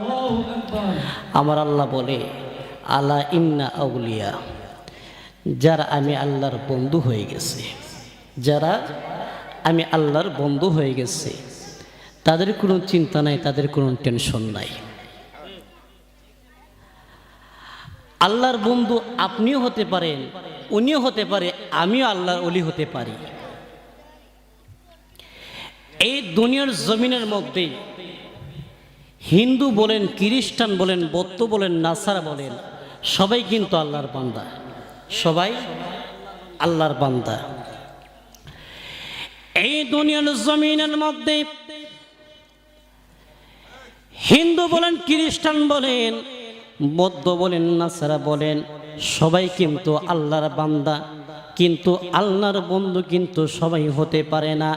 তা'লামুন। আমার আল্লাহ বলে, আলা ইন্না আউলিয়া, যারা আমি আল্লাহর বন্ধু হয়ে গেছে, যারা আমি আল্লাহর বন্ধু হয়ে গেছে, তাদের কোনো চিন্তা নাই, তাদের কোনো টেনশন নাই। আল্লাহর বন্ধু আপনিও হতে পারেন, উনিও হতে পারে, আমিও আল্লাহর ওলি হতে পারি। এই দুনিয়ার জমিনের মধ্যে হিন্দু বলেন, খ্রিস্টান বলেন, বৌদ্ধ বলেন, নাসারা বলেন, সবাই কিন্তু আল্লাহর বান্দা, সবাই আল্লাহর বান্দা। এই দুনিয়ার জমিনের মধ্যে হিন্দু বলেন, খ্রিস্টান বলেন, বৌদ্ধ বলেন, নাসারা বলেন, সবাই কিন্তু আল্লাহর বান্দা। কিন্তু আল্লাহর বন্ধু কিন্তু সবাই হতে পারে না।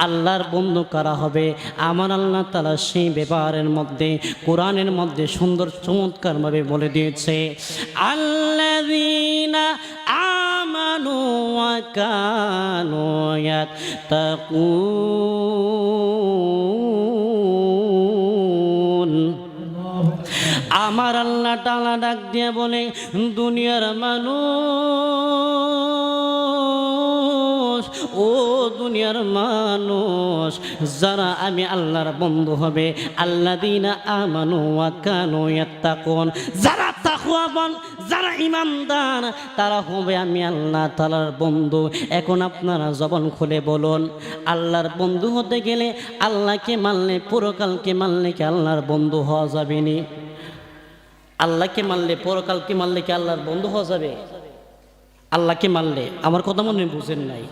আল্লাহর বন্ধু কারা হবে? আমার আল্লাহ তাআলা সেই ব্যাপারের মধ্যে কোরআনের মধ্যে সুন্দর চমৎকারভাবে বলে দিয়েছে, আল্লাযীনা আমানু ওয়া কানু ইয়াত্তাকুন। আমার আল্লাহ তাআলা ডাক দিয়ে বলে, দুনিয়ার মানুষ, ও দুনিয়ার মানুষ, যারা আমি আল্লাহর বন্ধু হবে, আল্লাযীনা আমানু ওয়া কানু ইয়াত্তাকুন, যারা তাকওয়াবান, যারা ঈমানদার, তারা হবে আমি আল্লাহ তাআলার বন্ধু। এখন আপনারা জবান খুলে বলুন, আল্লাহর বন্ধু হতে গেলে, আল্লাহকে মানলে, পরকালকে মানলে কি আল্লাহর বন্ধু হওয়া যাবে নি? আল্লাহকে মানলে, পরকালকে মানলে কি আল্লাহর বন্ধু হওয়া যাবে? আল্লাহকে মানলে, আমার কথা মনে বুঝেন নাই,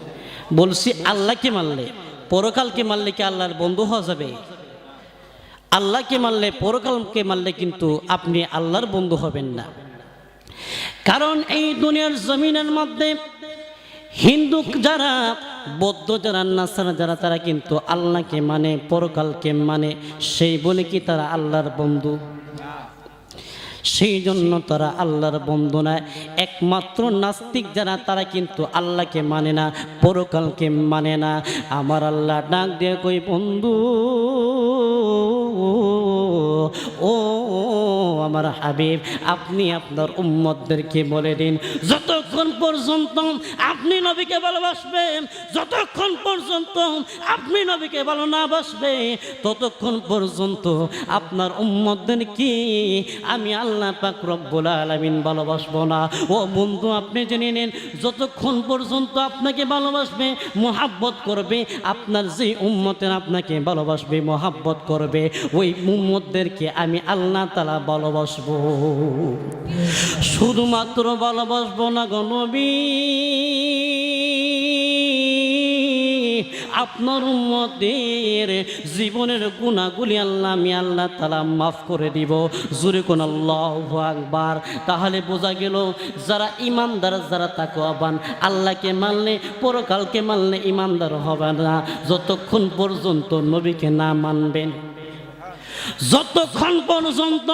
বলছি আল্লাহকে মানলে, পরকালকে মানলে কি আল্লাহর বন্ধু হওয়া যাবে? আল্লাহকে মানলে, পরকালকে মানলে কিন্তু আপনি আল্লাহর বন্ধু হবেন না। কারণ এই দুনিয়ার জমিনের মধ্যে হিন্দু যারা, বৌদ্ধ যারা, নাসারা যারা, তারা কিন্তু আল্লাহকে মানে, পরকালকে মানে, সেই বলে কি তারা আল্লাহর বন্ধু? সেই জন্য তারা আল্লাহর বন্ধু নয়। একমাত্র নাস্তিক যারা, তারা কিন্তু আল্লাহকে মানে না, পরকালকে মানে না। আমার আল্লাহ ডাক দিয়ে কই, বন্ধু ও আমার হাবিব, আপনি আপনার উম্মতদেরকে বলে দিন, যতক্ষণ পর্যন্ত আপনি নবীকে ভালোবাসবেন, যতক্ষণ পর্যন্ত আপনি নবীকে ভালো না বাসবে, ততক্ষণ পর্যন্ত আপনার উম্মতদেরকে আমি আল্লাহ পাক রব্বুল আলামিন ভালোবাসবো না। ও বন্ধু, আপনি জেনে নেন, যতক্ষণ পর্যন্ত আপনাকে ভালোবাসবে, মোহাব্বত করবে, আপনার যে উম্মতের আপনাকে ভালোবাসবে, মোহাব্বত করবে, ওই উম্মতদেরকে আমি আল্লাহ তাআলা ভালোবাসবো। শুধুমাত্র ভালোবাসবো না গো নবী, আপনার উম্মতের জীবনের গুনাহগুলি আল্লাহ আমি আল্লাহ তাআলা মাফ করে দিব। জোরে কোন আল্লাহু আকবার। তাহলে বোঝা গেল, যারা ঈমানদার, যারা তাকওয়াবান, আল্লাহকে মানলে, পরকালকে মানলে ঈমানদার হবে না যতক্ষণ পর্যন্ত নবীকে না মানবেন। যতক্ষণ পর্যন্ত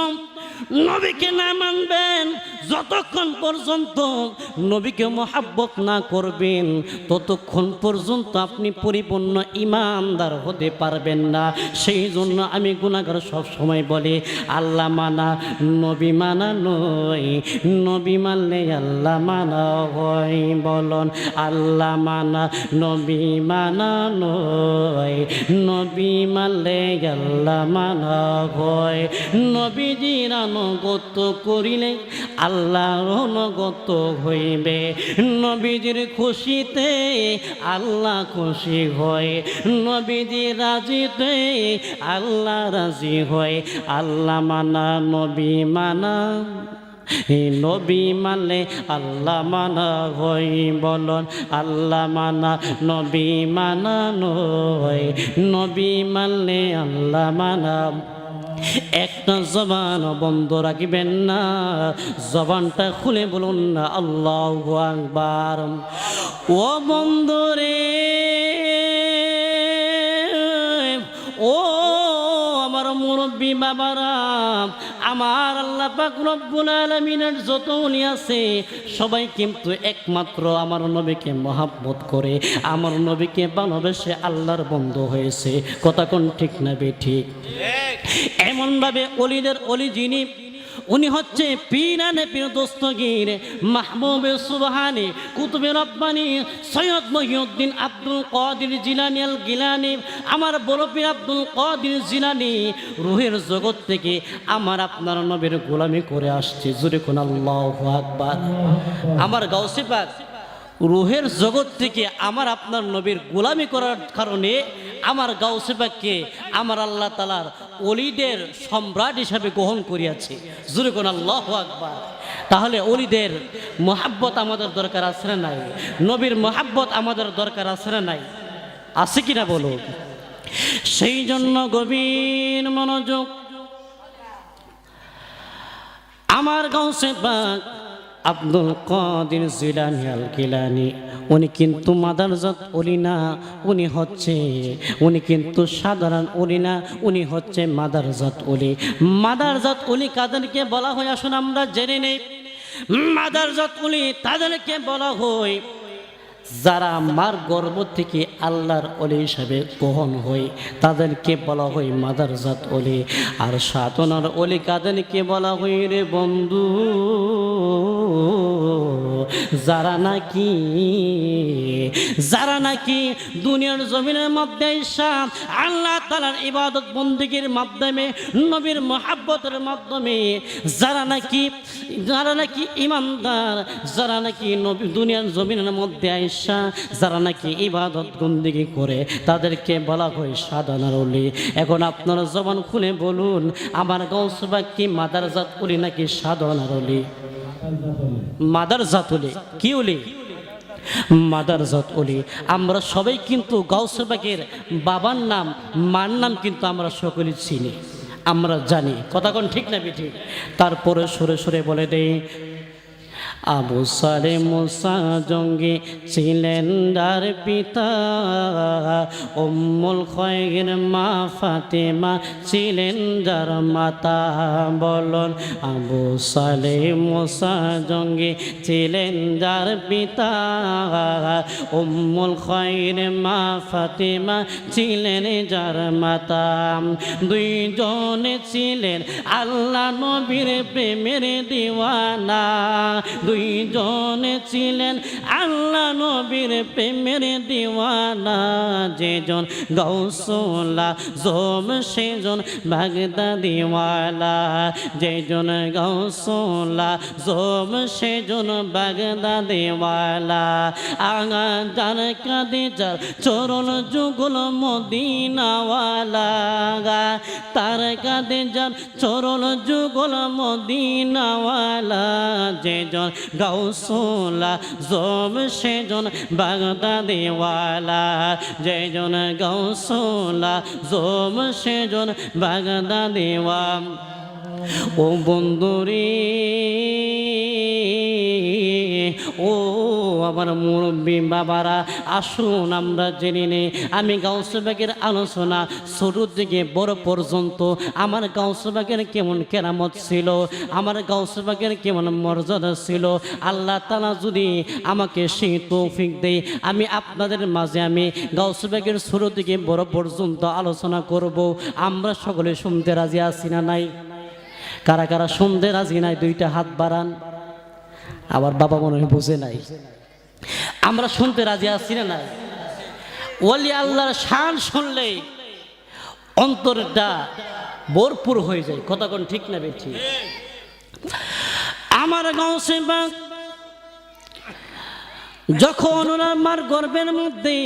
নবীকে না মানবেন, যতক্ষণ পর্যন্ত নবীকে মোহাব্বত না করবেন, ততক্ষণ পর্যন্ত আপনি পরিপূর্ণ ঈমানদার হতে পারবেন না। সেই জন্য আমি গুনাহগার সব সময় বলি, আল্লাহ মানা নবী মানা নয়, নবী মানলে আল্লাহ মানা হয়। বলুন, আল্লাহ মানা নবী মানা নয়, নবী মানলে আল্লাহ মানা হয়। নবীজির আনুগত্য করিলে আল্লাহর অনুগত হইবে, নবীজির খুশিতে আল্লাহ খুশি হয়, নবীজির রাজিতে আল্লাহ রাজি হয়। আল্লাহ মানা নবী মানা, নবী মানলে আল্লাহ মানা হয়। বলুন, আল্লাহ মানা নবী মানা নয়, নবী মানলে আল্লাহ মানা। একটা জবান বন্ধ রাখবেন না, জবানটা খুলে বলুন না আল্লাহু আকবার। ও বন্ধুরে, ও আমার মুরব্বী বাবারা, আমার আল্লাহ পাক রব্বুল আলামিনের যত ওলি আছে সবাই কিন্তু একমাত্র আমার নবীকে মহব্বত করে, আমার নবীকে ভালোবেসে আল্লাহর বন্ধু হয়েছে। কথা কোন ঠিক না বেঠিক? এমনভাবে অলিদের অলি যিনি, উনি হচ্ছে পীরানে পীর দস্তগীর মাহবুবে সুবহানি কুতুবে রব্বানি সৈয়দ মহিউদ্দিন আব্দুল কাদের জিলানী আল গিলানী। আমার বড় পীর আব্দুল কাদের জিলানী রুহের জগৎ থেকে আমার আপনার নবীর গোলামি করে আসছে। জোরে কোন আল্লাহু আকবার। আমার গাউসে পাক রুহের জগৎ থেকে আমার আপনার নবীর গোলামি করার কারণে আমার গাউসে পাককে আমার আল্লাহ তাআলার ওলিদের সম্রাট হিসাবে গ্রহণ করিয়াছে। জোরে কোন আল্লাহু আকবার। তাহলে ওলিদের মহাব্বত আমাদের দরকার আছে না নাই? নবীর মহাব্বত আমাদের দরকার আছে না নাই? আছে কিনা বলো? সেই জন্য গভীর মনোযোগ, আমার গাউসে পাক আব্দুল কাদের জিলানী আল গিলানী উনি কিন্তু মাদারজাত ওলি না, উনি কিন্তু সাধারণ ওলি না, উনি হচ্ছে মাদারজাত ওলি। মাদারজাত ওলি কাদেরকে বলা হয় আসুন আমরা জেনে নেই। মাদারজাত ওলি তাদেরকে বলা হয় যারা মার গর্ভ থেকে আল্লাহর ওলি হিসাবে গ্রহণ হয়, তাদেরকে বলা হয় মাদারজাত ওলি। আর সাধনার ওলি কাদেরকে বলা হয় রে বন্ধু? যারা নাকি দুনিয়ার জমিনের মধ্যে এসে আল্লাহ তাআলার ইবাদত বন্দেগীর মাধ্যমে, নবীর মহাব্বতের মাধ্যমে যারা নাকি ইমানদার, যারা নাকি দুনিয়ার জমিনের মধ্যে আইসা যারা নাকি ইবাদত বন্দেগী করে, তাদেরকে বলা হয় সাধনার ওলি। এখন আপনারা জবান খুলে বলুন, আমার গাউসে পাক কি মাদারজাত ওলি নাকি সাধনার ওলি? মাদারজাত ওলি। কি ওলি? মাদারজাত ওলি। আমরা সবাই কিন্তু গাউসে পাকের বাবার নাম, মার নাম কিন্তু আমরা সকলে চিনি, আমরা জানি। কথা কোন ঠিক না বেঠিক? তারপরে সরে সরে বলে দেই, আবু সালেহ মুসা জঙ্গি ছিলেন তার পিতা, উম্মুল খায়র মা ফাতেমা ছিলেন যার মাতা। বলুন, আবু সালেহ মুসা জঙ্গি ছিলেন যার পিতা, উম্মুল খায়র মা ফাতেমা ছিলেন যার মাতা। দুইজনে ছিলেন আল্লাহ নবীর প্রেমের দিওয়ানা, দুইজনে ছিলেন আল্লাহ নবীর প্রেমের দিওয়ানা। যেজন গাউসুল্লাহ জম সেজন বাগদাদিওয়ালা, যেজন গাউসুল্লাহ জম সেজন বাগদাদিওয়ালা। আগা যার কাঁদে যার চরণ যুগল মদিনাওয়ালা, তার কাঁদে যার চরণ যুগল মদিনাওয়ালা। যেজন গাউসুল্লাহ জম সেজন বাগদাদিওয়ালা, যেজন গাউসুল্লাহ জম সেজন বাগদাদিওয়ালা। ও বন্ধুরে, ও আমার মুরব্বী বাবারা, আসুন আমরা জেনে নেই। আমি গাউসে পাকের আলোচনা শুরু থেকে বড় পর্যন্ত আমার গাউসে পাকের কেমন কেরামত ছিল, আমার গাউসে পাকের কেমন মর্যাদা ছিল। আল্লাহ তাআলা যদি আমাকে সেই তৌফিক দেয়, আমি আপনাদের মাঝে আমি গাউসে পাকের শুরু থেকে বড় পর্যন্ত আলোচনা করব। আমরা সকলে শুনতে রাজি আছি না নাই? কারা কারা শুনতে রাজি নাই? দুইটা হাত বাড়ান। আবার বাবা মনে হয় বুঝে নাই। আমরা শুনতে রাজি আছি না নাই? ওলি আল্লাহর শান শুনলেই অন্তরটা ভরপুর হয়ে যায়। কথা কোন ঠিক না বেঠিক? আমার গাউসে পাক যখন ওনার মার গর্ভের মধ্যে,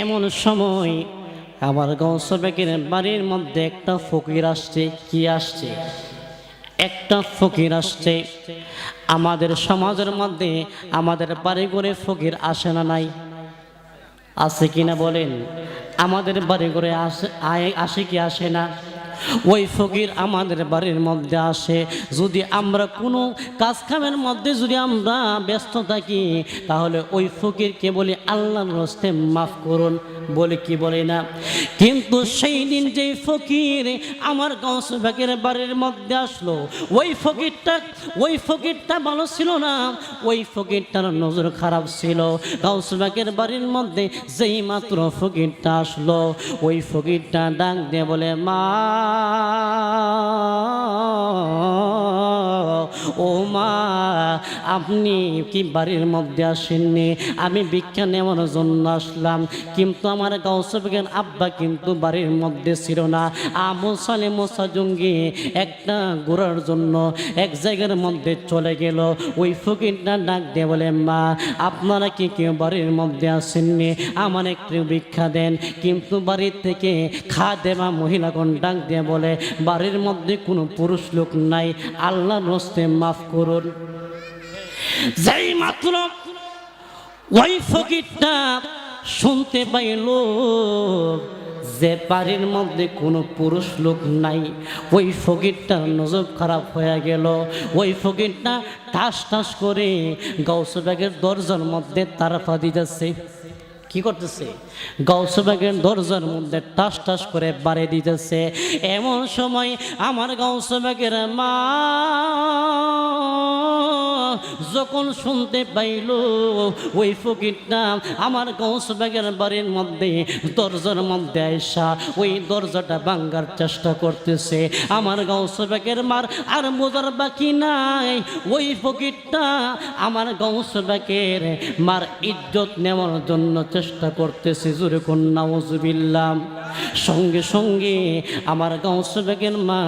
এমন সময় আমার গাউসে পাকের বাড়ির মধ্যে একটা ফকির আসছে। কি আসছে? একটা ফকির আসছে। আমাদের সমাজের মধ্যে আমাদের বাড়ি ঘরে ফকির আসে না নাই? আছে কিনা বলেন? আমাদের বাড়ি ঘরে আসে কি আসে না? ওই ফকির আমাদের বাড়ির মধ্যে আসে, যদি আমরা কোনো কাজ কামের মধ্যে যদি আমরা ব্যস্ত থাকি তাহলে ওই ফকিরকে বলি আল্লাহর হস্তে মাফ করুন, বলে কি বলে না? কিন্তু সেই দিন যেই ফকির আমার গাউস বাগের বাড়ির মধ্যে আসলো, ওই ফকিরটা ভালো ছিল না, ওই ফকিরটার নজর খারাপ ছিল। গাউস বাগের বাড়ির মধ্যে যেই মাত্র ফকিরটা আসলো, ওই ফকিরটা ডাক দিয়ে বলে, মা ও মা, আপনি কি বাড়ির মধ্যে আসেননি? আমি ভিক্ষা নেওয়ার জন্য আসলাম, কিন্তু আমার গাউস বাগের আব্বা কিন্তু বাড়ির মধ্যে ছিল না। আবু সালে মোসা জঙ্গি একটা ঘোরার জন্য এক জায়গার মধ্যে চলে গেল। ওই ফকিরটা ডাক দিয়ে বলে, মা আপনারা কি কেউ বাড়ির মধ্যে আসেননি? আমার একটু ভিক্ষা দেন। কিন্তু বাড়ির থেকে খাদেমা মহিলাগণ ডাক দিয়ে বলে, বাড়ির মধ্যে কোনো পুরুষ লোক নাই, আল্লাহর হস্তে মাফ করুন। যেই মাত্র ওই ফকিরটা শুনতে পাইল যে বাড়ির মধ্যে কোনো পুরুষ লোক নাই, ওই ফকিরটার নজর খারাপ হয়ে গেল। ওই ফকিরটা ঠাস ঠাস করে গাউস বাগের দরজার মধ্যে তারাফা দিতেছে। কি করতেছে? গাউস বাগের দরজার মধ্যে টাস টাস করে বাড়ি দিতেছে। এমন সময় আমার গাউস বাগের মা যখন শুনতে পাইল ওই ফকিরটা আমার গাউস বাগের বাড়ির মধ্যে দরজার মধ্যে আইসা ওই দরজাটা ভাঙার চেষ্টা করতেছে, আমার গাউস বাগের মার আর বোঝার বাকি নাই। ওই ফকিরটা আমার গাউস বাগের মার ইজ্জত নেওয়ার জন্য চেষ্টা করতেছে। জোরে কোন নাউজুবিল্লাহ। সঙ্গে সঙ্গে আমার গাউস বাগের মা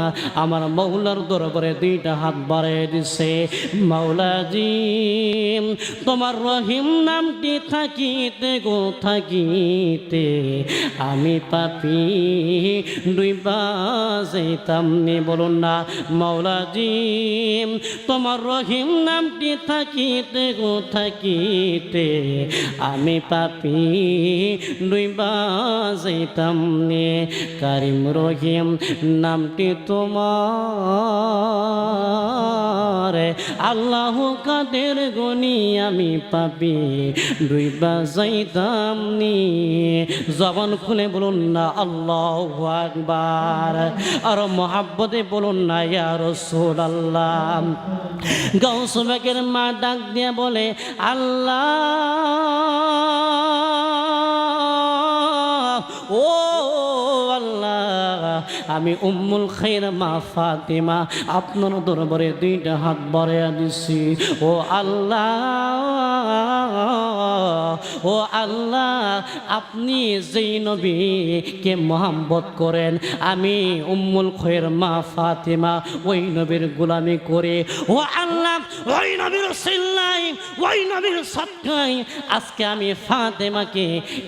আমার মাওলার দরবারে দুইটা হাত বাড়িয়ে দিছে। মাওলাজি, তোমার রহিম নামটি থাকিতে গো থাকিতে আমি পাপি ডুইবা যাইতাম নি। বলুন না, মাওলাজি তোমার রহিম নামটি থাকিতে গো থাকিতে আমি পাপি ডুইবা যাইতাম নি। কারিম রহিম নামটি তোমার, আল্লাহ কাদের গনি আমি পাপি ডুইবা যাইতাম নি। জবান খুলে বলুন না আল্লাহু আকবার, আর মোহাব্বতে বলুন না ইয়া রাসূলুল্লাহ। গাউস বাগের মা ডাক দিয়ে বলে, আল্লাহ ও আল্লাহ, আমি উম্মুল খাইর মা ফাতেমা আপনার দরবারে দুইটা হাত বাড়াইয়া দিছি। ও আল্লাহ, ও আল্লাহ, আপনি যেই নবীকে মোহাম্মত করেন, আমি উম্মুল খাইর মা ফাতেমা ওই নবীর গোলামি করে, ও আল্লাহ ওই নবীর সিল্লাই ওই নবীর সৎকাই আজকে আমি ফাতেমাকে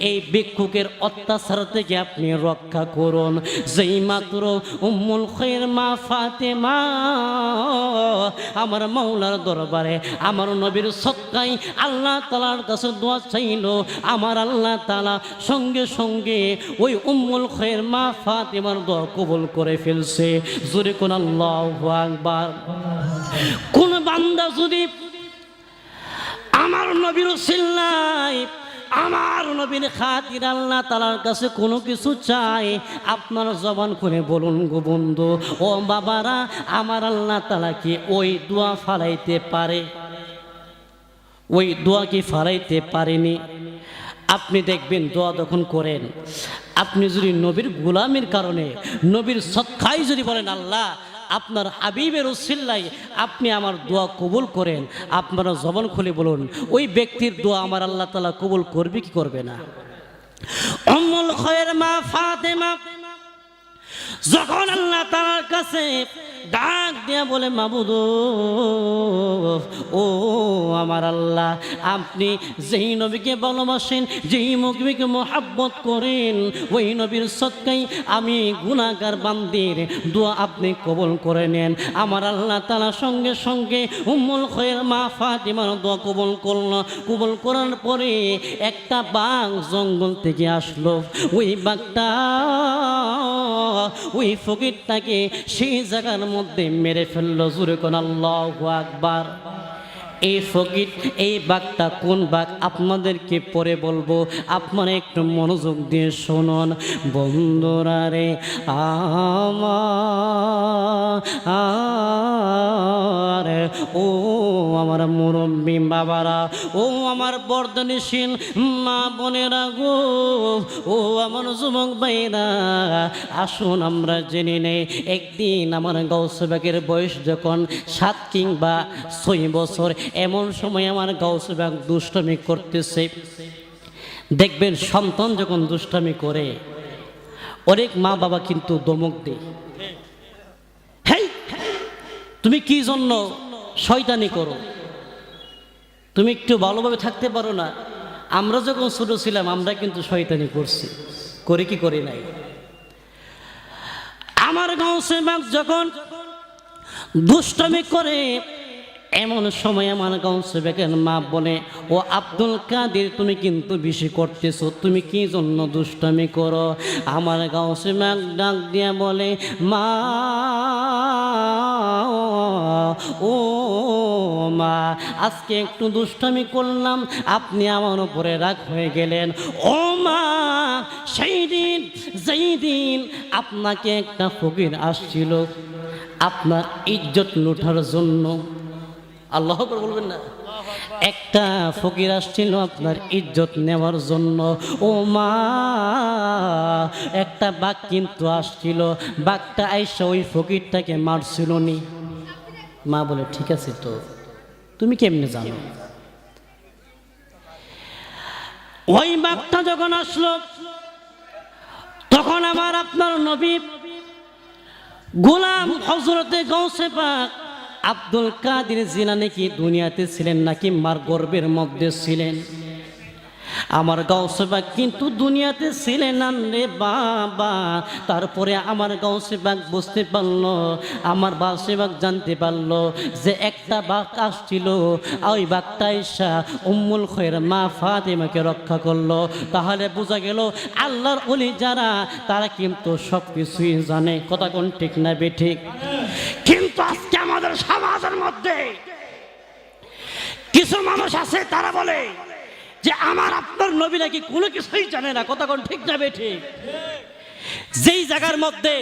এই ভিক্ষুকের অত্যাচার থেকে আপনি রক্ষা করুন। যেই মাত্র উম্মুল খাইর মা ফাতেমা আমার মাওলার দরবারে আমার নবীর সৎকাই আল্লাহ তাআলার কাছে দোয়া চাইল, আমার আল্লাহ তাআলা সঙ্গে সঙ্গে ওই উম্মুল খাইর মা ফাতেমার দোয়া কবুল করে ফেলছে। জোরে কোন আল্লাহু আকবার। কোন বান্দা যদি আমার নবীর সিল্লাই আমার নবীর খাতির আল্লাহ তাআলার কাছে কোনো কিছু চাই, আপনার জবান করে বলুন গো বন্ধু, ও বাবারা, আমার আল্লাহ তাআলা কি ওই দোয়া ফালাইতে পারে? ওই দোয়া কি ফালাইতে পারেনি? আপনি দেখবেন দোয়া যখন করেন, আপনি যদি নবীর গোলামের কারণে নবীর সৎকাই যদি বলেন আল্লাহ আপনার হাবিবের উসিল্লায় আপনি আমার দোয়া কবুল করেন, আপনারা জবান খুলে বলুন, ওই ব্যক্তির দোয়া আমার আল্লাহ তাআলা কবুল করবে কি করবে না? উম্মুল খাইর মা ফাতেমা যখন আল্লাহ তাআলার কাছে ডাক দিয়া বলে, মাবুদ ও আমার আল্লাহ, আপনি যেই নবীকে ভালোবাসেন, যেই নবীকে মোহাব্বত করেন, ওই নবীর সদকায় আমি গুনাহগার বান্দির দোয়া আপনি কবুল করে নেন। আমার আল্লাহ তাআলা সঙ্গে সঙ্গে উম্মুল খাইর মা ফাতেমার দোয়া কবুল করল। কবুল করার পরে একটা বাঘ জঙ্গল থেকে আসলো। ওই বাঘটা ওই ফকিরটাকে সেই জায়গার মধ্যে মেরে ফেললো। জোরে কোন আল্লাহু আকবার। এই ফকির, এই বাঘটা কোন বাঘ আপনাদেরকে পরে বলবো, আপনারা একটু মনোযোগ দিয়ে শুনুন বন্ধুরা রে আমার। ও আমার মুরব্বী বাবারা, ও আমার বর্ধনশীল মা বোনেরা গো, ও আমার যুবক ভাইরা, আসুন আমরা জেনে নেই। একদিন আমার গাউসে বাগের বয়স যখন 7 কিংবা 6 বছর, এমন সময় আমার গাউসে বাগ দুষ্টামি করতেছে। দেখবেন সন্তান যখন দুষ্টামি করে অনেক মা বাবা কিন্তু ধমক দেয়, হেই তুমি কি জন্য শয়তানি করো, তুমি একটু ভালোভাবে থাকতে পারো না। আমরা যখন ছোট ছিলাম আমরা কিন্তু শয়তানি করছি, করি কি করি নাই? আমার গাউসে বাগ যখন দুষ্টামি করে, এমন সময় আমার গাউসে বাগের মা বলে, ও আব্দুল কাদের তুমি কিন্তু বেশি করতেছো, তুমি কি জন্য দুষ্টামি করো? আমার গাউসে বাগ ডাক দিয়া বলে, মা ও মা, আজকে একটু দুষ্টামি করলাম, আপনি আমার উপরে রাগ হয়ে গেলেন। ও মা, সেই দিন যেই দিন আপনাকে একটা ফকির আসছিল আপনার ইজ্জত লুঠার জন্য, আল্লাহ আকবার বলবেন না, একটা ফকির আসছিল আপনার ইজ্জত নেওয়ার জন্য। ও মা, একটা বাঘ কিন্তু আসছিল, বাঘটা আইসা ওই ফকিরটাকে মারছিল নি। মা বলে, ঠিক আছে, তো তুমি কেমনে জানো? ওই বাঘটা যখন আসলো তখন আমার আপনার নবী গোলাম হযরতে গাউসে পাক আব্দুল কাদের জিলানী কি দুনিয়াতে ছিলেন নাকি মার গর্ভের মধ্যে ছিলেন? আমার গাউসে বাগ কিন্তু দুনিয়াতে ছিলেন না রে বাবা। তারপরে আমার গাউসে বাগ বুঝতে পারলো, আমার গাউসে বাগ জানতে পারলো যে একটা বাঘ আসছিল, ওই বাঘটা এসা উম্মুল খৈর মা ফাতেমাকে রক্ষা করলো। তাহলে বোঝা গেল আল্লাহর ওলি যারা তারা কিন্তু সব কিছুই জানে। কথা কোন ঠিক না বেঠিক? কিন্তু আজকে আমাদের সমাজের মধ্যে কিছু মানুষ আছে তারা বলে যে আমার আপনার নবী নাকি কোনো কিছুই জানে না। কথা কোন ঠিক না বেঠিক? যেই জায়গার মধ্যে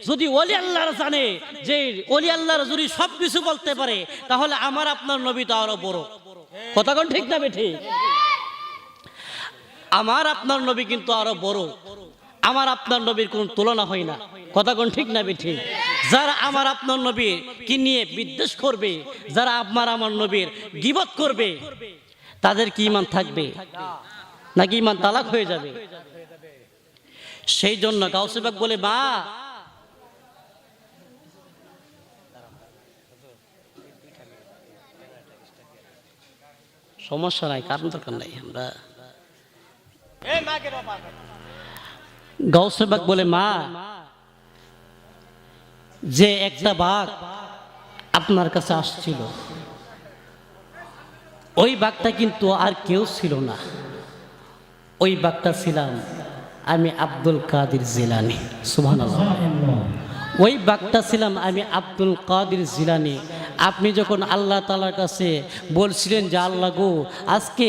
যদি ওলি আল্লাহর জানে, যে ওলি আল্লাহর যদি সব কিছু বলতে পারে, তাহলে আমার আপনার নবী তো আরো বড়। কথা কোন ঠিক না বেঠিক? আমার আপনার নবী কিন্তু আরো বড়, আমার আপনার নবীর কোন তুলনা হয় না। কথা কোন ঠিক না বেঠিক? যারা আমার আপনার নবীর কি নিয়ে বিদ্বেষ করবে, যারা আমার নবীর গীবত করবে, তাদের কি ঈমান থাকবে নাকি ঈমান তালাক হয়ে যাবে? সেই জন্য গাউসে পাক বলে, মা সমস্যা নাই, কারণ দরকার নাই, আমরা গাউসে পাক বলে, মা যে একটা বাঘ আপনার কাছে আসছিল, ওই বাঘটা কিন্তু আর কেউ ছিল না, ওই বাঘটা ছিলাম আমি আব্দুল কাদের জিলানী। সুবহানাল্লাহ। ওই বাঘটা ছিলাম আমি আব্দুল কাদের জিলানী। আপনি যখন আল্লাহ তাআলার কাছে বলছিলেন যে আল্লাহ গো, আজকে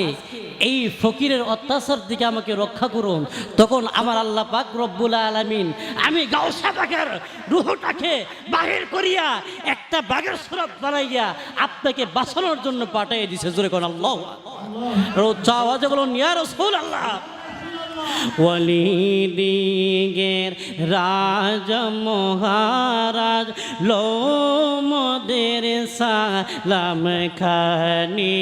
এই ফকিরের অত্যাচার থেকে আমাকে রক্ষা করুন, তখন আমার আল্লাহ পাক রব্বুল আলামিন আমি গাউসে পাকের রূহটাকে বাহির করিয়া একটা বাঘের সুরত বানাইয়া আপনাকে বাঁচানোর জন্য পাঠিয়ে দিয়েছে। জোরে কোন আল্লাহু আকবার। উচ্চ আওয়াজে বলুন ইয়া রাসূলুল্লাহ। ওয়ালিদিগের রাজ মহারাজ লোমদের সালাম খানি,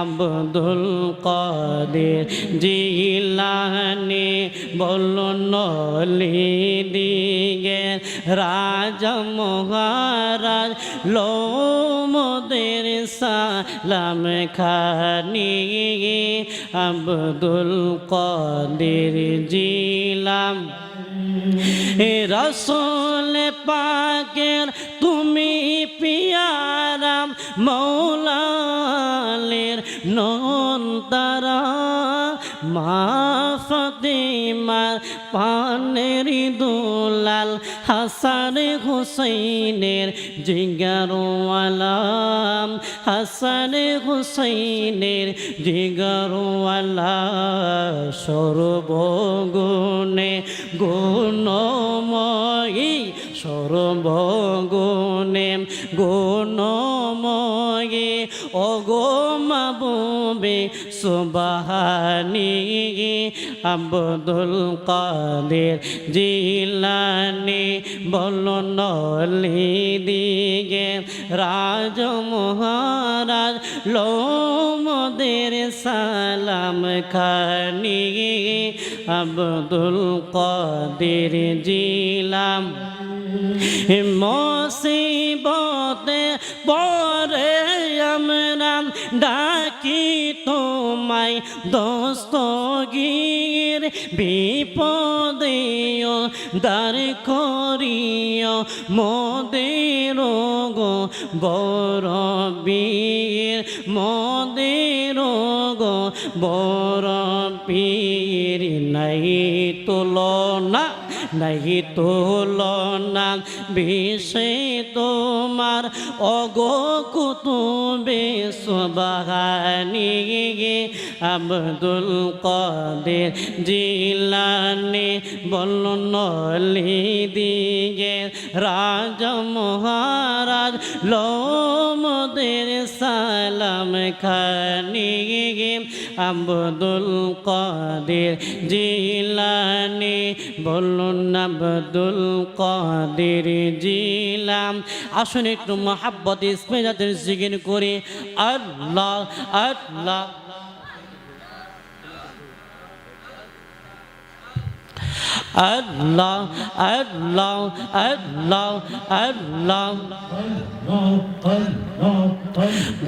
আব্দুল কাদের জিলানী বলুন ওয়ালিদিগের রাজ মহারাজ লোমদের সালাম খানি, আব্দুল কাদের জিলাম। রাসূল পাকের তুমি পিয়ারাম, মৌলালের নন তারা, মা ফাতেমার পানের দুলাল হাসান হুসাইনের জিগারওয়ালা হাসান হুসাইনের জিগারওয়ালা সর্বগুণে গুণময়ী সর্বগুণে গুণময়ী ওগো মাহবুবে সুবহানী আব্দুল কাদের জিলানী বলুন দিগে রাজ মহারাজ লোমদের সালাম খানি আব্দুল কাদের জিলাম মুসিবতে পরে আমরা ডাকি তোমায় দস্তগীর বিপদেও দার করিও মোদের গো বড় বীর মোদের গো বড় পীর নাই তুলনা নাই তুলনা বিষে তোমার অগো কুতুবে সুবহানী আব্দুল কাদের জিলানী বলুন দিগে রাজ মহারাজ লোমদের সালাম খানি আব্দুল কাদের জিলানী বলুন আব্দুল কাদের জিলাম। আসুন একটু মহাব্বত ইসমে জাতের জিকির করে আল্লাহ আল্লাহ আল্লাহ আল্লাহ আল্লাহ আল্লাহ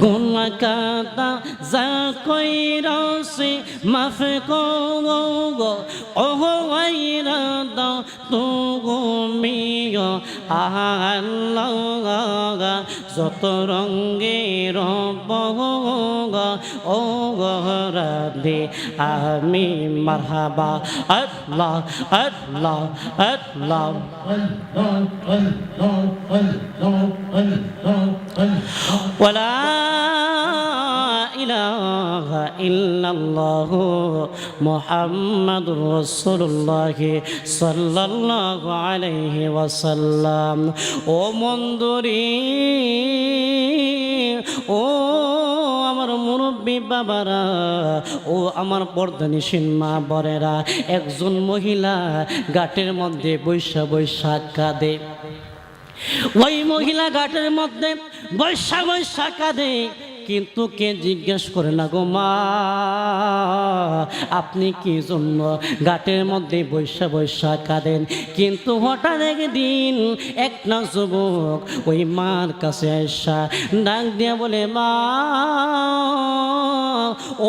গুনাহ কাতা যা কইরাছি মাফ করো ওহো আইরা দাও তুমিও আল্লাহ যত রঙের বহগা ও গরাদে আমি মারহাবা আল্লাহ আল্লাহ আল্লাহ ওয়ালা ইলাহা ইল্লাল্লাহু মুহাম্মাদুর রাসূলুল্লাহ সাল্লাল্লাহু আলাইহি ওয়াসাল্লাম। ও মন্দরি ও আমার মুরব্বী বাবারা ও আমার পর্দানিসীন মা বরেরা, একজন মহিলা ঘাটের মধ্যে বৈশা বৈশা কাঁদে। ওই মহিলা ঘাটের মধ্যে বৈশা বৈশা কাঁদে, কিন্তু কে জিজ্ঞেস করে না গো মা আপনি কি জন্য ঘাটের মধ্যে বৈশা বৈশা কাঁদেন। কিন্তু হঠাৎ একদিন একটা যুবক ওই মার কাছে আসা ডাক দিয়া বলে মা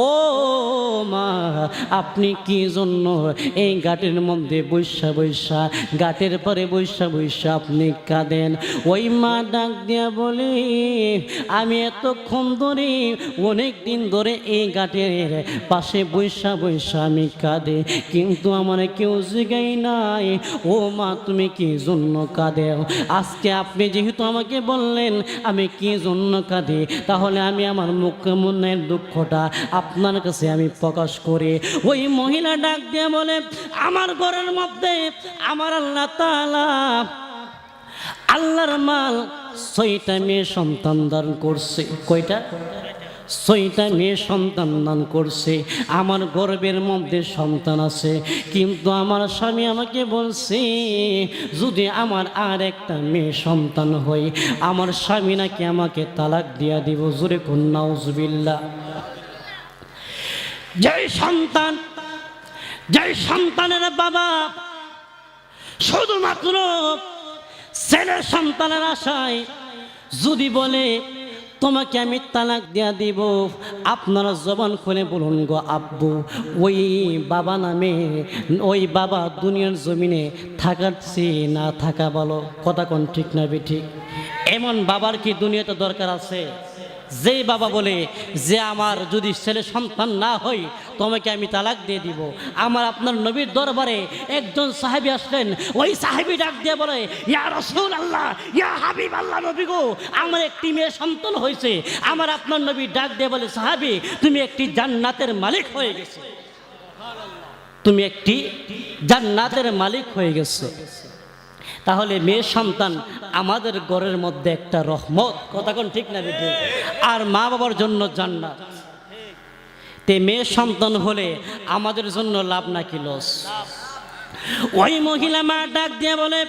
ও মা আপনি কি জন্য এই ঘাটের মধ্যে বৈশা বৈশা ঘাটের পরে বৈশা বৈশা আপনি কাঁদেন। ওই মা ডাক দিয়া বলে আমি এতক্ষণ ধরে অনেক দিন ধরে এই ঘাটের পাশে বৈশা বৈশা আমি কাঁদে, কিন্তু আমার কেউ জিগাই নাই ও মা তুমি কি জন্য কাঁদে। আজকে আপনি যেহেতু আমাকে বললেন আমি কি জন্য কাঁদে, তাহলে আমি আমার মনের দুঃখটা আপনার কাছে আমি প্রকাশ করি। ওই মহিলা ডাক দিয়ে বলে আমার ঘরের মধ্যে আমার আল্লাহ তাআলা আল্লাহর মাল 6টা মেয়ে সন্তান দান করছে। কয়টা? 6টা মেয়ে সন্তান দান করছে। আমার গর্ভের মধ্যে সন্তান আছে, কিন্তু আমার স্বামী আমাকে বলছে যদি আমার আর একটা মেয়ে সন্তান হয় আমার স্বামী নাকি আমাকে তালাক দিয়া দিব। জোরে কোন নাউজুবিল্লাহ। যেই সন্তানের বাবা শুধুমাত্র ছেলে সন্তানের আশায় যদি বলে তোমাকে আমি তালাক দিয়া দিব, আপনারা জবান খুলে বলুন গো আব্বু ওই বাবা নামে ওই বাবা দুনিয়ার জমিনে থাকার চেয়ে না থাকা ভালো। কথা কোন ঠিক না বেঠিক? এমন বাবার কি দুনিয়াতে দরকার আছে যেই বাবা বলে যে আমার যদি ছেলে সন্তান না হয় তোমাকে আমি তালাক দিয়ে দিব, আমার আপনার নবীর দরবারে একজন সাহাবী আসলেন, ওই সাহাবী ডাক দিয়ে বলে, ইয়া রাসূলুল্লাহ, ইয়া হাবিব আল্লাহ, নবী গো, আমার একটি মেয়ে সন্তান হয়েছে। আমার আপনার নবী ডাক দিয়ে বলে, সাহাবী তুমি একটি জান্নাতের মালিক হয়ে গেছো, তুমি একটি জান্নাতের মালিক হয়ে গেছো। তাহলে মেয়ে সন্তান আমাদের ঘরের মধ্যে একটা রহমত, কথা কোন ঠিক না বেটি? আর মা বাবার জন্য জান্নাত। তে মেয়ে সন্তান হলে আমাদের জন্য লাভ নাকি লস? ওই মহিলা মা ডাক দিয়ে বলে,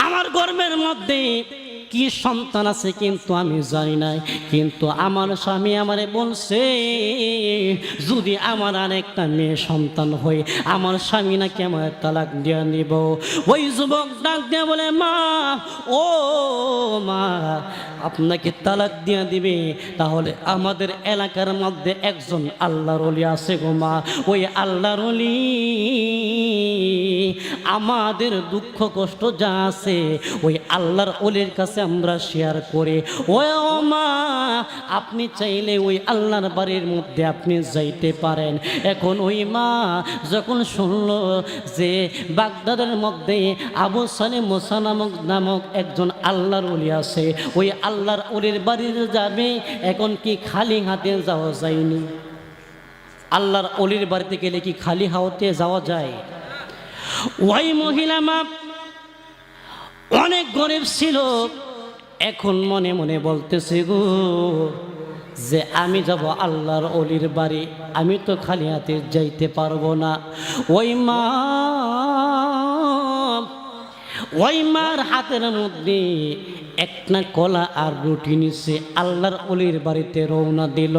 আমার গর্ভের মধ্যে কি সন্তান আছে কিন্তু আমি জানি নাই, কিন্তু আমার স্বামী আমারে বলছে যদি আমার আরেকটা মেয়ে সন্তান হয় আমার স্বামী নাকি আমার তালাক দিয়ে নিব। ওই যুবক ডাক দিয়ে বলে, মা, ও মা, আপনাকে তালাক দিয়ে দিবে? তাহলে আমাদের এলাকার মধ্যে একজন আল্লাহর ওলি আছে গো মা, ওই আল্লাহর ওলি আমাদের দুঃখ কষ্ট যা আছে ওই আল্লাহর ওলির কাছে আমরা শেয়ার করে। ও মা, আপনি চাইলে ওই আল্লাহর বাড়ির মধ্যে আপনি যাইতে পারেন। এখন ওই মা যখন শুনলো যে বাগদাদের মধ্যে আবু সালেম মুসা নামক একজন আল্লাহর ওলি আছে, ওই আল্লাহর ওলির বাড়িতে যাবে, এখন কি খালি হাতে যাওয়া যায়নি? আল্লাহর ওলির বাড়িতে গেলে কি খালি হাতে যাওয়া যায়? ওই মহিলা মা অনেক গরিব ছিল, এখন মনে মনে বলতেছে গো যে আমি যাব আল্লাহর ওলির বাড়ি, আমি তো খালি হাতে যাইতে পারবো না। ওই মার হাতের মধ্যে একটা কলা আর রুটি নিছে, আল্লাহর ওলির বাড়িতে রওনা দিল।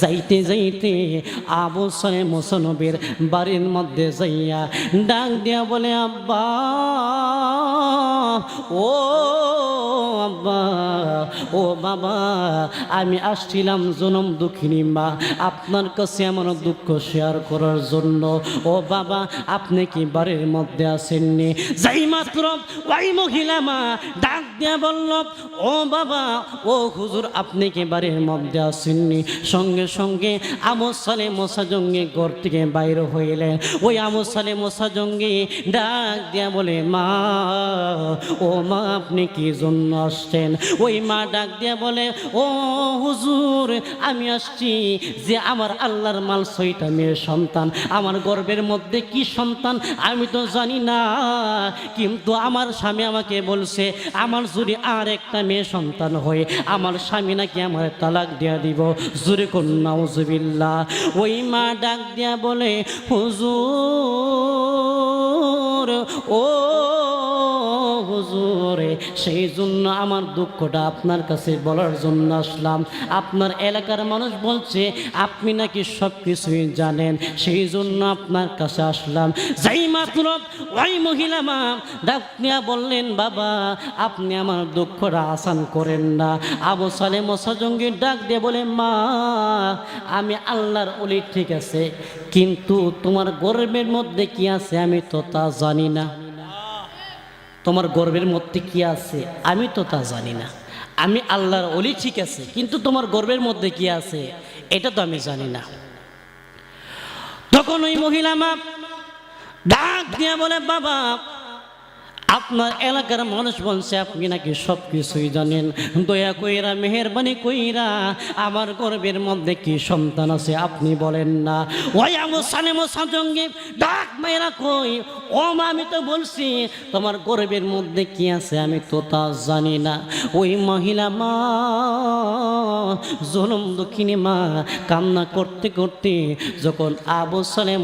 যাইতে যাইতে আবু সালেম মুসা নবীর বাড়ির মধ্যে যাইয়া ডাক দিয়া বলে, আব্বা, ও আব্বা, ও বাবা, আমি আসছিলাম জনম দুঃখিনী মা আপনার কাছে আমার দুঃখ শেয়ার করার জন্য। ও বাবা, আপনি কি বাড়ির মধ্যে আসেননি? যাই মাত্র ওই মহিলা মা ডাক দিয়া বলল, ও বাবা, ও হুজুর, আপনি কি বাড়ির মধ্যে আসেননি? সঙ্গে সঙ্গে আবু সালেম মুসা জঙ্গি ঘর থেকে বাইরে হইলেন। ওই আবু সালেম মুসা জঙ্গি ডাক দিয়া বলে, মা, ও মা, আপনি কি জন্য আসছেন? ওই মা ডাক দিয়া বলে, ও হুজুর, আমি আসছি যে আমার আল্লাহর মাল 6টা মেয়ের সন্তান, আমার গর্ভের মধ্যে কি সন্তান আমি তো জানি না, কিন্তু আমার স্বামী আমাকে বলছে আমার যদি আর একটা মেয়ে সন্তান হয় আমার স্বামী নাকি আমার তালাক দিয়া দিব। জোরে কোন নাউজুবিল্লাহ। ওই মা ডাক দিয়া বলে, হুজুর, ও হুজুরে, সেই জন্য আমার দুঃখটা আপনার কাছে বলার জন্য আসলাম। আপনার এলাকার মানুষ বলছে আপনি নাকি সব কিছুই জানেন, সেই জন্য আপনার কাছে আসলাম। যাই মাত্র ওই মহিলা মা ডাক দিয়া বললেন, বাবা, আপনি আমার দুঃখটা আসান করেন না। আবু সালেম মুসা জঙ্গি ডাক দিয়ে বলে, মা, আমি আল্লাহর ওলি ঠিক আছে, কিন্তু তোমার গর্ভের মধ্যে কি আছে আমি তো তা জানি না। তোমার গর্ভের মধ্যে কি আছে আমি তো তা জানি না। আমি আল্লাহর ওলি ঠিক আছে, কিন্তু তোমার গর্ভের মধ্যে কি আছে এটা তো আমি জানি না। তখন ওই মহিলা মা ডাক দিয়া বলে, বাবা, আপনার এলাকার মানুষ বলছে আপনি নাকি সব কিছুই জানেন, দয়া কইরা মেহেরবানি কইরা আমার গর্ভের মধ্যে কি সন্তান আছে আপনি বলেন না। ওই আবু সালেম মুসা জঙ্গি ডাক মেয়েরা কই, ও মা, আমি তো বলছি তোমার গর্ভের মধ্যে কি আছে আমি তো তা জানি না। ওই মহিলা মা, জনম দুঃখিনী মা, কান্না করতে করতে যখন আবু সালেম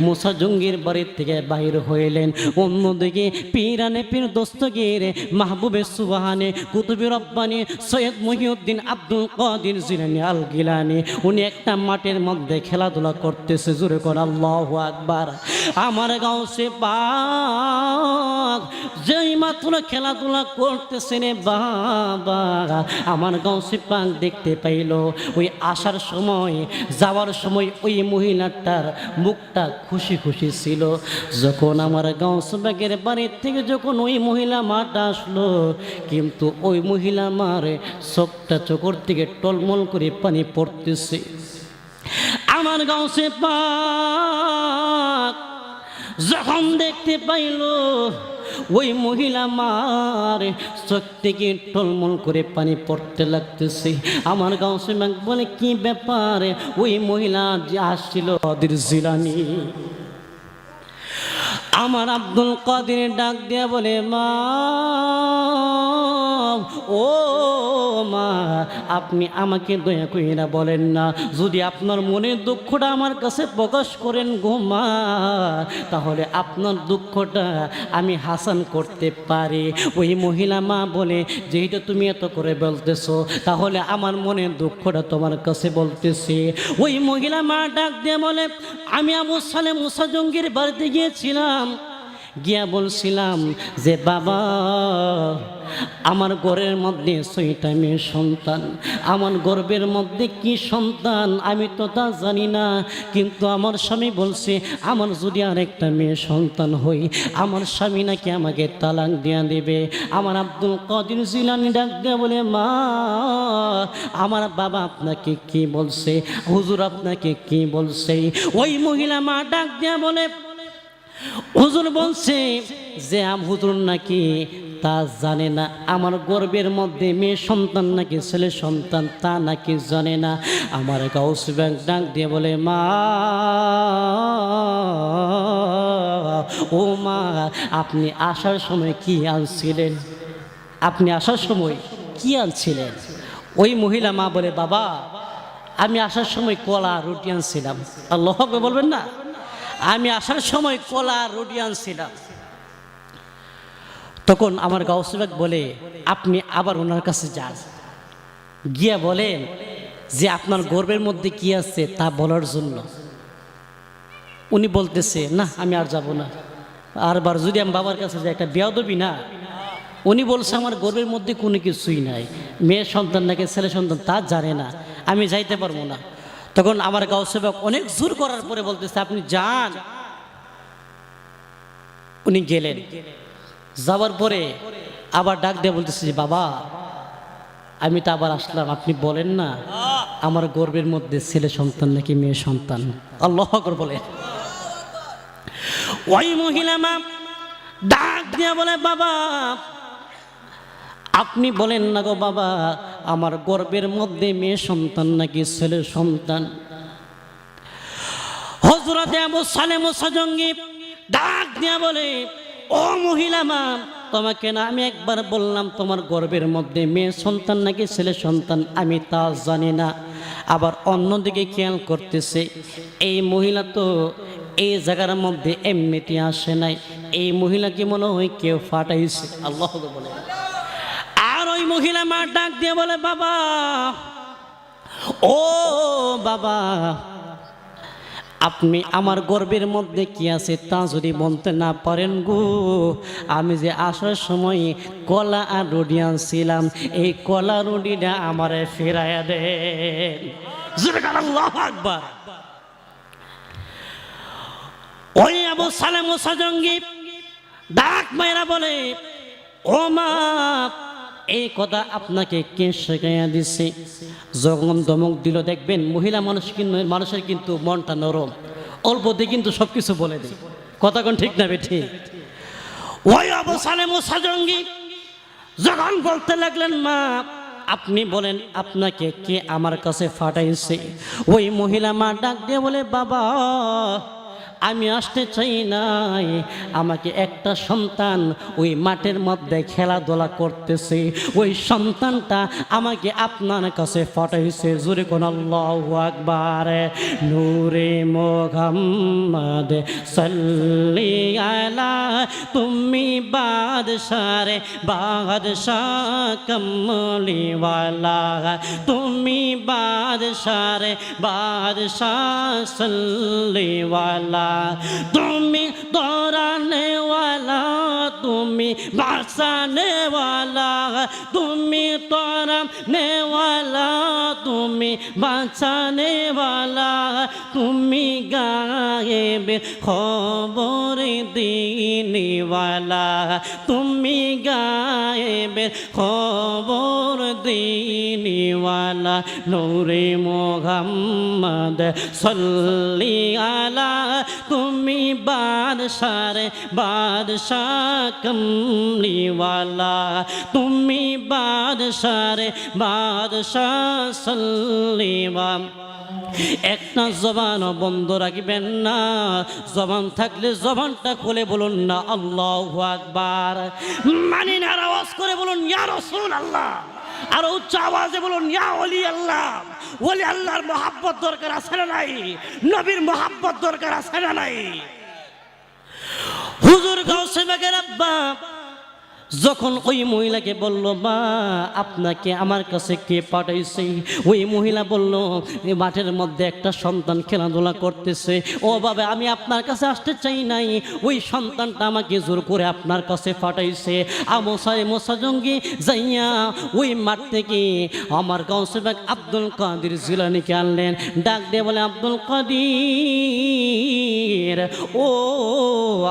মুসা জঙ্গির বাড়ির থেকে বাইর হইলেন, অন্যদিকে পীরানে পীর দস্তগীর মাহবুবে সুবহানে কুতুবে রব্বানি সৈয়দ মহিউদ্দিন আব্দুল কাদের জিলানী আল গিলানী উনি একটা মাঠের মধ্যে খেলাধুলা করতেছে। জোরে করে আল্লাহু আকবার। আমার গাউসে পাক যেই মাত্র খেলাধুলা করতেছে রে বাবা, আমার গাউসে পাক দেখতে পাইল ওই আসার সময় যাওয়ার সময় ওই মহিলাটার মুখটা খুশি খুশি ছিল। যখন আমার গাউসে পাকের বাড়ির থেকে যখন ওই মহিলা মাটা আসলো, কিন্তু ওই মহিলা মার চোখটা চোখর থেকে টলমল করে পানি পড়তেছে। আমার গাউসে পাক যখন দেখতে পাইল ওই মহিলা মার চোখ থেকে টলমল করে পানি পড়তে লাগতেছে, আমার গাউসে পাক বলে কি ব্যাপার? ওই মহিলা যে আসছিল কাদের জিলানী। আমার আব্দুল কাদের ডাক দিয়া বলে, মা ও মা, আপনি আমাকে দয়া কইরা বলেন না, যদি আপনার মনের দুঃখটা আমার কাছে প্রকাশ করেন গো মা, তাহলে আপনার দুঃখটা আমি হাসান করতে পারি। ওই মহিলা মা বলে, যেহেতু তুমি এত করে বলতেছো, তাহলে আমার মনের দুঃখটা তোমার কাছে বলতেছি। ওই মহিলা মা ডাক দিয়ে বলে, আমি আবু সালেম মুসা জঙ্গির বাড়িতে গিয়েছিলাম, গিয়া বলছিলাম যে বাবা, আমার ঘরের মধ্যে 6টা মেয়ে সন্তান, আমার গর্বের মধ্যে কি সন্তান আমি তো তা জানি না, কিন্তু আমার স্বামী বলছে আমার যদি আরেকটা মেয়ে সন্তান হই, আমার স্বামী নাকি আমাকে তালাক দিয়া দেবে। আমার আব্দুল কাদের জিলানী ডাক দিয়ে বলে, মা আমার বাবা আপনাকে কি বলছে, হুজুর আপনাকে কি বলছে? ওই মহিলা মা ডাক দিয়া বলে, হুজুর বলছে যে হুজুর নাকি তা জানে না, আমার গর্বের মধ্যে মেয়ে সন্তান নাকি ছেলে সন্তান তা নাকি জানে না। আমার গাউসে পাক ডাক দিয়ে বলে, মা ও মা, আপনি আসার সময় কি আনছিলেন? আপনি আসার সময় কি আনছিলেন? ওই মহিলা মা বলে, বাবা আমি আসার সময় কলা রুটি আনছিলাম। আল্লাহু আকবার বলবেন না? আমি আসার সময় কলা রুটি আনছিলাম। তখন আমার গাউসে পাক বলে, আপনি আবার ওনার কাছে যান, গিয়া বলেন যে আপনার গর্বের মধ্যে কি আছে তা বলার জন্য। উনি বলতেছে, না আমি আর যাব না, আরবার যদি আমি বাবার কাছে যাই একটা বেয়াদবি না। উনি বলছে আমার গর্বের মধ্যে কোনো কিছুই নাই, মেয়ে সন্তান নাকি ছেলে সন্তান তা জানে না, আমি যাইতে পারবো না। তখন আমার গাউসে পাক অনেক জোর করার পরে বলতেছে, আপনি যান। উনি গেলেন, যাওয়ার পরে আবার ডাক দিয়ে বলতেছে যে বাবা আমি তো আবার আসলাম, আপনি বলেন না আমার গর্বের মধ্যে ছেলে সন্তান নাকি মেয়ে সন্তান। আল্লাহু আকবার বলে। ওই মহিলা মা ডাক দিয়ে বলে, বাবা আপনি বলেন না গো বাবা, আমার গর্বের মধ্যে মেয়ে সন্তান নাকি ছেলে সন্তান? হযরত আবু সালেম মুসা জঙ্গি ডাক দিয়া বলে, ও মহিলা মা, তোমাকে না আমি একবার বললাম তোমার গর্বের মধ্যে মেয়ে সন্তান নাকি ছেলে সন্তান আমি তা জানি না। আবার অন্যদিকে খেয়াল করতেছে, এই মহিলা তো এই জায়গার মধ্যে এমনিতে আসে নাই, এই মহিলাকে মনে হয় কেউ ফাটাইছে। আল্লাহু আকবার বলে। আর ওই মহিলা মা ডাক দিয়ে বলে, বাবা ও বাবা, আপনি আমার গর্বের মধ্যে কি আছে তা যদি বলতে না পারেন গো, আমি যে আসার সময় কলা আর রুটি আনছিলাম, এই কলা রুটিটা আমারে ফিরাইয়া দেন। আল্লাহু আকবার। ওই আবু সালেম মুসা জঙ্গি ডাক মাইরা বলে, ও মা, এই কথা আপনাকে কে শেখাইয়া দিছে? যখন ধমক দিল, দেখবেন মহিলা মানুষের কিন্তু মনটা নরম, অল্পতে কিন্তু সবকিছু বলে দেয়। কথা কোন ঠিক না ঠিক? ওই আবু সালেম মুসা জঙ্গি যখন বলতে লাগলেন, মা আপনি বলেন আপনাকে কে আমার কাছে ফাটাইছে? ওই মহিলা মা ডাক দিয়ে বলে, বাবা আমি আসতে চাই নাই, আমাকে একটা সন্তান ওই মাঠের মধ্যে খেলাধুলা করতেছে, ওই সন্তানটা আমাকে আপনার কাছে পাঠাইছে। জোরে কোন আল্লাহু আকবার। নূরে মুহাম্মদ সাল্লি আলা, তুমি বাদশারে বাদশাহ কমলিওয়ালা, তুমি বাদশারে বাদশাহ সাল্লিওয়ালা, তুমি দৌড়ানে वाला, तुम বাঁচানে ওয়ালা, তুমি তরানে ওয়ালা, তুমি বাঁচানে ওয়ালা, তুমি গায়েবে খবর দিনেওয়ালা, তুমি গায়েবে খবর দিনেওয়ালা, নূরে মুহাম্মদ সাল্লি আলা, তুমি বাদশারে বাদশাহ কমলিওয়ালা, তুমি বাদশারে বাদশাহ সাল্লিওয়া। একটা জবান বন্ধ রাখবেন না, জবান থাকলে জবানটা খুলে বলুন না আল্লাহু আকবার। মানি না আওয়াজ করে বলুন ইয়া রাসূলুল্লাহ, আর উচ্চ আওয়াজে বলুন ইয়া ওলি আল্লাহ। ওলি আল্লাহর মহব্বত দরকার আছে না নাই? নবীর মহব্বত দরকার আছে না নাই? হুজুর গাউসে বাগের আব্বা যখন ওই মহিলাকে বলল, মা আপনাকে আমার কাছে কে পাঠাইছে? ওই মহিলা বলল, মাঠের মধ্যে একটা সন্তান খেলাধুলা করতেছে। ও বাবা, আমি আপনার কাছে আসতে চাই নাই, ওই সন্তানটা আমাকে জোর করে আপনার কাছে পাঠাইছে। মোসা জঙ্গি যাইয়া ওই মাঠ থেকে আমার গাউসে বাগ আব্দুল কাদের জিলানীকে আনলেন। ডাক দিয়ে বলে, আব্দুল কাদের, ও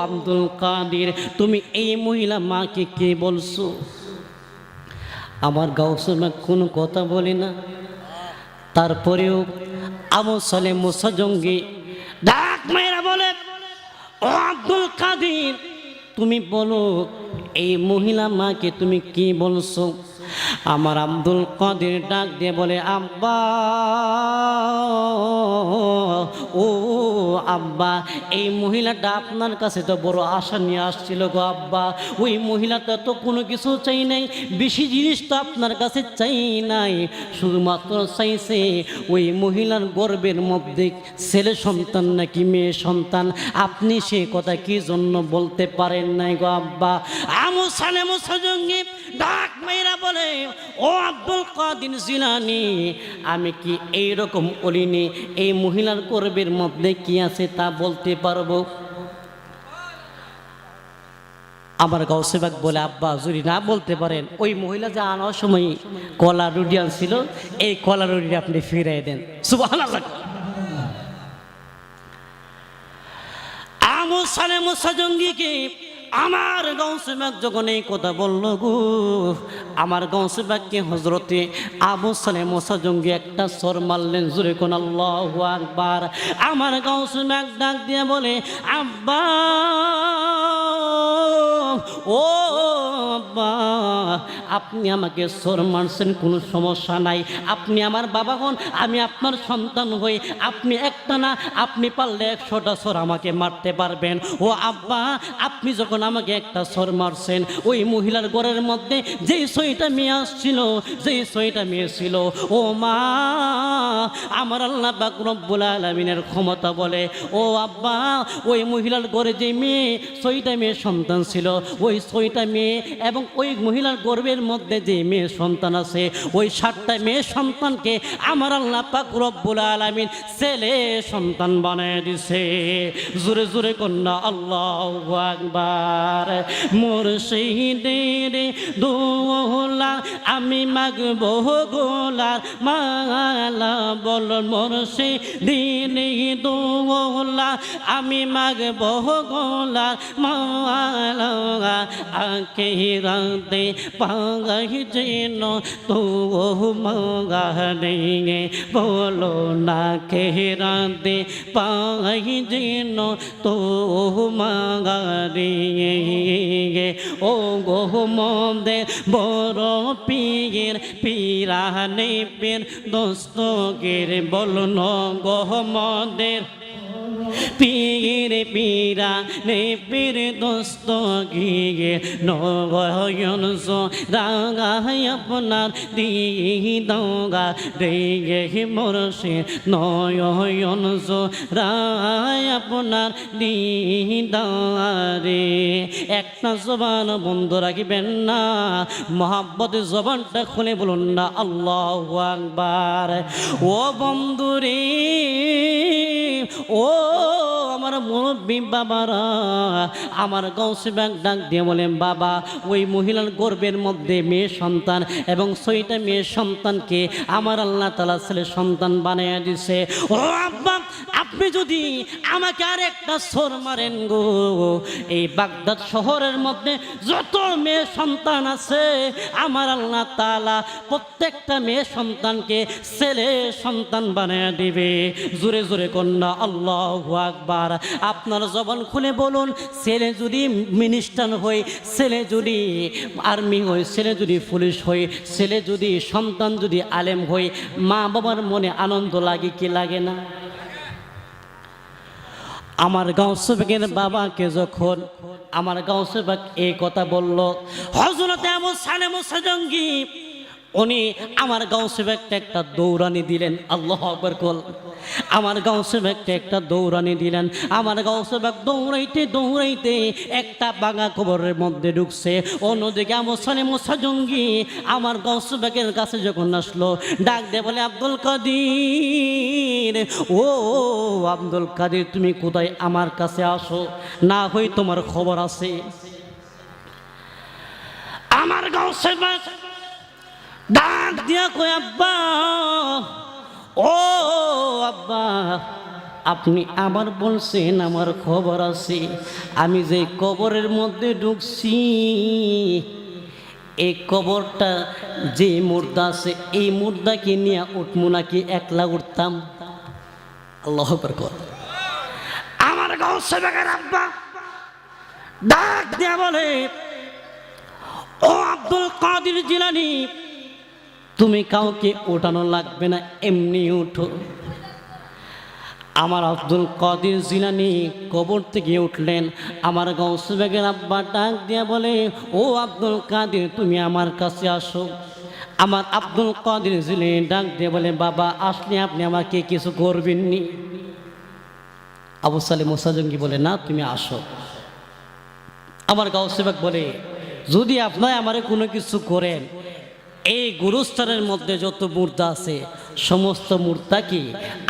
আব্দুল কাদের, তুমি এই মহিলা মাকে কে বলছো? আমার গাউসে বাগ কোনো কথা বলি না, তারপরেও আবু সালেম মুসা জঙ্গি ডাক মেয়েরা বলে, ও আব্দুল কাদের, তুমি বলো এই মহিলা মাকে তুমি কি বলছো? আমার আব্দুল কাদের ডাক দিয়ে বলে, আব্বা, ও আব্বা, এই মহিলাটা আপনার কাছে তো বড় আশা নিয়ে আসছিল গো আব্বা। ওই মহিলাটা তো কোনো কিছু চাই নাই, বেশি জিনিস তো আপনার কাছে চাই নাই, শুধুমাত্র চাইছে ওই মহিলার গর্বের মধ্যে ছেলে সন্তান নাকি মেয়ে সন্তান। আপনি সে কথা কি জন্য বলতে পারেন নাই গো আব্বা? আবু সালেম মুসা জঙ্গি ডাক মেয়েরা বলে, ও আব্দুল কাদের জিলানী, আমি কি এইরকম বলিনি এই মহিলার গর্বের মধ্যে কি আছে তা বলতে পারবো? আমার গাউসে বাগ বলে, আব্বা যদি না বলতে পারেন, ওই মহিলা যে আনার সময় কলা রুটি আনছিল, এই কলা রুটি আপনি ফিরিয়ে দেন। সুবহানাল্লাহ। আবু সালেম মুসা জঙ্গিকে আমার গাউসে বাগ যখন এই কথা বলল গো, আমার গাউসে বাগকে হযরতে আবু সালেম মুসা জঙ্গি একটা সর মারলেন, জোরে কোন আল্লাহু আকবার। আমার গাউসে বাগ ডাক দিয়ে বলে, আব্বা, ও আব্বা, আপনি আমাকে সর মারছেন, কোনো সমস্যা নাই, আপনি আমার বাবা হন, আমি আপনার সন্তান হই, আপনি একটা না, আপনি পারলে 100টা সর আমাকে মারতে পারবেন। ও আব্বা, আপনি যখন আমাকে একটা সর মারছেন, ওই মহিলার ঘরের মধ্যে যেই 6টা মেয়ে আসছিল, যেই 6টা মেয়ে ছিল, ও মা, আমার আল্লাহ পাক রব্বুল আলামিনের ক্ষমতা বলে, ও আব্বা, ওই মহিলার ঘরে যে মেয়ে 6টা মেয়ে সন্তান ছিল, ওই 6টা মেয়ে এবং ওই মহিলার গর্ভের মধ্যে যে মেয়ে সন্তান আছে, ওই 7টা মেয়ে সন্তানকে আমার আল্লাহ পাক রব্বুল আলামিন ছেলে সন্তান বানায় দিছে। জোরে জোরে কন্যা আল্লাহু আকবার। মুর্শিদের দোলা আমি মাগবো গোলার মালা, বল মুর্শিদের দোলা আমি মাগবো গোলার মালা, আখিরাতে পাই যেন তো মাগানে, বলো না আখিরাতে পাই যেন তো মাগানে। ও গো মন্দে বড় পীর পীরানে পীর দস্তগীর, বলো ন গো মন্দের পীর পীরা নে পীর দস্তগীর, নয়ন রাগায় আপনার দিদা রে মুর্শিদ, নয়ন রায় আপনার দিদারে। একটা জবান বন্ধ রাখবেন না, মহাব্বতের জবানটা খুলে বলুন না আল্লাহু আকবার। ও বন্ধুরে, ও আমার আমার মুরব্বী বাবারা, আমার গাউসে পাক ডাক দিয়ে বলেন, বাবা ওই মহিলার গর্ভের মধ্যে মেয়ে সন্তান এবং 6টা মেয়ে সন্তানকে আমার আল্লাহ তাআলা ছেলে সন্তান বানিয়ে দিছে। ও আব্বা, আপনি যদি আমাকে আর একটা সর মারেন গো, এই বাগদাদ শহরের মধ্যে যত মেয়ে সন্তান আছে আমার আল্লাহ তাআলা প্রত্যেকটা মেয়ে সন্তানকে ছেলে সন্তান বানিয়ে দিবে। জোরে জোরে কন্যা আল্লাহু আকবার। আপনার জবান খুলে বলুন, ছেলে যদি মিনিস্টার হয়, ছেলে যদি আর্মি হয়, ছেলে যদি পুলিশ হয়, ছেলে যদি সন্তান যদি আলেম হয়, মা বাবার মনে আনন্দ লাগে কি লাগে না? আমার গাউসে পাকের বাবাকে যখন আমার গাউসে পাক এই কথা বলল, হযরত আবু সালেম সাজঙ্গি উনি আমার গাউসে পাককে একটা দৌড়ানি দিলেন। আল্লাহু আকবার কল। আমার গাউসে পাককে একটা দৌড়ানি দিলেন। আমার গাউসে পাক দৌড়াইতে দৌড়াইতে একটা বাঙা কবরের মধ্যে ঢুকছে। অন্যদিকে আবু সালেম সাজঙ্গি আমার গাউসে পাকের কাছে যখন আসলো, ডাক দিয়ে বলে, আব্দুল কাদের, ও আব্দুল কাদের, তুমি কোথায়? আমার কাছে আসো, না হয় তোমার খবর আছে। আমার গাউসে পাক ডাক দিয়া কই, আব্বা, ও আব্বা, আপনি আবার বলছেন আমার খবর আছে। আমি যে কবরের মধ্যে ঢুকছি, এই কবরটা যে মুর্দা আছে, এই মুর্দাকে নিয়ে উঠবো নাকি একলা উঠতাম? আল্লাহু আকবার। আমার গাউসে পাকের আব্বা ডাক দিয়া বলে, ও আব্দুল কাদের জিলানী, তুমি কাউকে ওঠানো লাগবে না, এমনি উঠো। আমার আব্দুল কাদের জিলানী কবর থেকে উঠলেন। আমার গাউসে পাকের আব্বা ডাক দিয়া বলে, ও আব্দুল কাদের, তুমি আমার কাছে আসো। আমার আব্দুল কাদের জিলানী ডাক দিয়ে বলে, বাবা, আসলে আপনি আমাকে কিছু করবেননি? আবু সালেম মুসাজঙ্গি বলে, না, তুমি আসো। আমার গাউসে পাক বলে, যদি আপনারা আমারে কোনো কিছু করেন, এই গুরুস্থানের মধ্যে যত মুর্দা আছে সমস্ত মুর্দাকে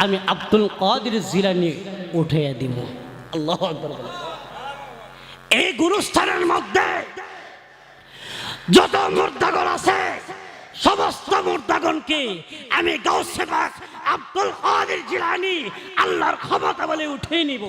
আমি আব্দুল কাদের জিলানী উঠাইয়া দিব। আল্লাহু আকবার। এই গুরুস্থানের মধ্যে যত মুর্দাগণ আছে সমস্ত মুর্দাগণকে আমি গাউসে পাক আব্দুল কাদের জিলানী আল্লাহর ক্ষমতা বলে উঠিয়ে নিব।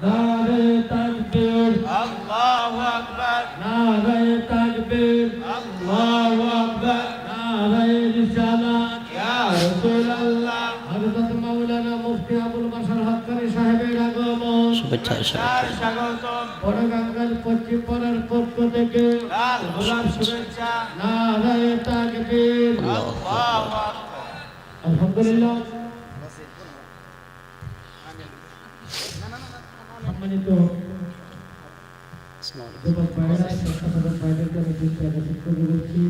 নারে তাকবীর, আল্লাহু আকবার, নারে তাকবীর, আল্লাহু আকবার, নারে রিসালাত, ইয়া রাসূলুল্লাহ। হযরত মাওলানা মুফতি আবুল বাশার হক্কানী সাহেবের আগমন, শুভেচ্ছা তার স্বাগতম, বড়গাঙ্গাল পশ্চিম পাড়ার পক্ষ থেকে লাল গোলাপ শুভেচ্ছা। নারে তাকবীর। আল্লাহু আকবার। আলহামদুলিল্লাহ। সম্মানিত যুবক ভাইরা, স্বেচ্ছাসেবক ভাইদেরকে আমি দৃষ্টি আকর্ষণ করে বলছি,